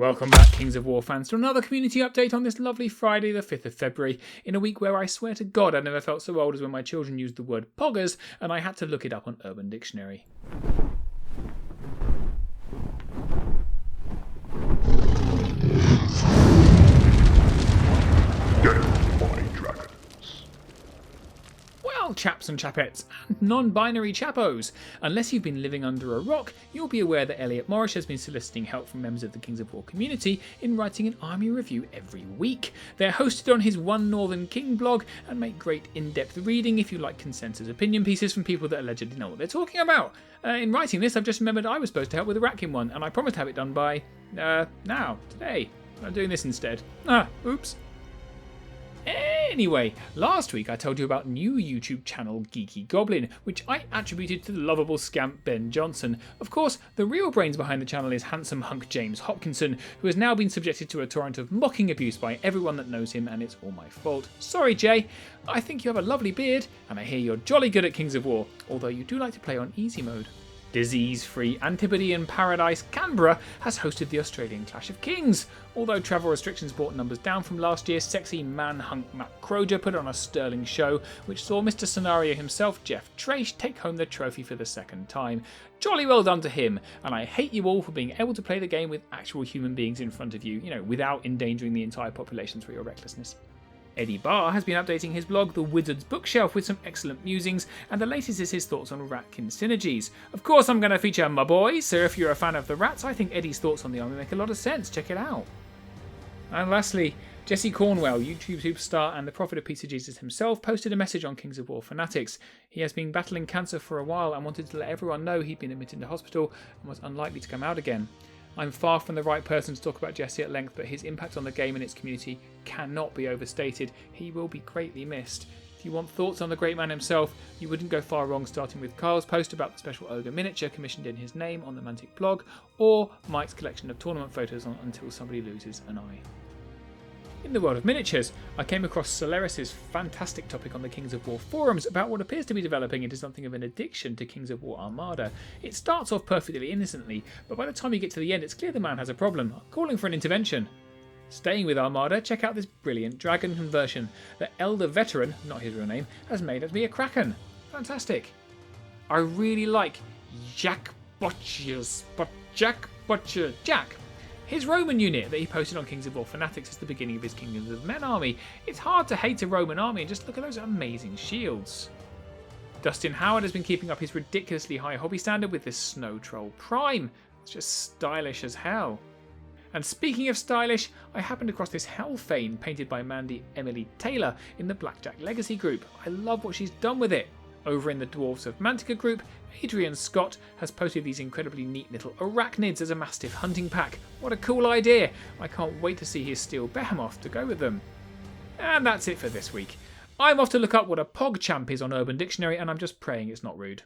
Welcome back, Kings of War fans, to another community update on this lovely Friday the 5th of February, in a week where I swear to God I never felt so old as when my children used the word poggers and I had to look it up on Urban Dictionary. Well, chaps and chapettes, and non-binary chappos, unless you've been living under a rock, you'll be aware that Elliot Morris has been soliciting help from members of the Kings of War community in writing an army review every week. They're hosted on his One Northern King blog and make great in-depth reading if you like consensus opinion pieces from people that allegedly know what they're talking about. In writing this, I've just remembered I was supposed to help with the Arachnids one, and I promised to have it done by, now, today. I'm doing this instead. Oops. Anyway, last week I told you about new YouTube channel Geeky Goblin, which I attributed to the lovable scamp Ben Johnson. Of course, the real brains behind the channel is handsome hunk James Hopkinson, who has now been subjected to a torrent of mocking abuse by everyone that knows him, and it's all my fault. Sorry, Jay. I think you have a lovely beard, and I hear you're jolly good at Kings of War, although you do like to play on easy mode. Disease-free Antipodean paradise Canberra has hosted the Australian Clash of Kings. Although travel restrictions brought numbers down from last year, sexy man-hunk Matt Croger put on a sterling show, which saw Mr. Scenario himself, Jeff Trace, take home the trophy for the second time. Jolly well done to him, and I hate you all for being able to play the game with actual human beings in front of you, without endangering the entire population through your recklessness. Eddie Barr has been updating his blog, The Wizard's Bookshelf, with some excellent musings, and the latest is his thoughts on Ratkin synergies. Of course, I'm going to feature my boy, so if you're a fan of the rats, I think Eddie's thoughts on the army make a lot of sense. Check it out. And lastly, Jesse Cornwell, YouTube superstar and the prophet of Pizza Jesus himself, posted a message on Kings of War Fanatics. He has been battling cancer for a while and wanted to let everyone know he'd been admitted to hospital and was unlikely to come out again. I'm far from the right person to talk about Jesse at length, but his impact on the game and its community cannot be overstated. He will be greatly missed. If you want thoughts on the great man himself, you wouldn't go far wrong starting with Carl's post about the special ogre miniature commissioned in his name on the Mantic blog, or Mike's collection of tournament photos on Until Somebody Loses an Eye. In the world of miniatures, I came across Solaris's Fantastic topic on the Kings of War forums about what appears to be developing into something of an addiction to Kings of War Armada. It starts off perfectly innocently, but by the time you get to the end it's clear the man has a problem, calling for an intervention. Staying with Armada, check out this brilliant dragon conversion that Elder Veteran, not his real name, has made of me a Kraken. Fantastic. I really like Jack. His Roman unit that he posted on Kings of War Fanatics is the beginning of his Kingdoms of Men army. It's hard to hate a Roman army, and just look at those amazing shields. Dustin Howard has been keeping up his ridiculously high hobby standard with this Snow Troll Prime. It's just stylish as hell. And speaking of stylish, I happened across this Hellfane painted by Mandy Emily Taylor in the Blackjack Legacy group. I love what she's done with it. Over in the Dwarves of Mantica group, Adrian Scott has posted these incredibly neat little Arachnids as a Mastiff hunting pack. What a cool idea! I can't wait to see his Steel Behemoth to go with them. And that's it for this week. I'm off to look up what a PogChamp is on Urban Dictionary, and I'm just praying it's not rude.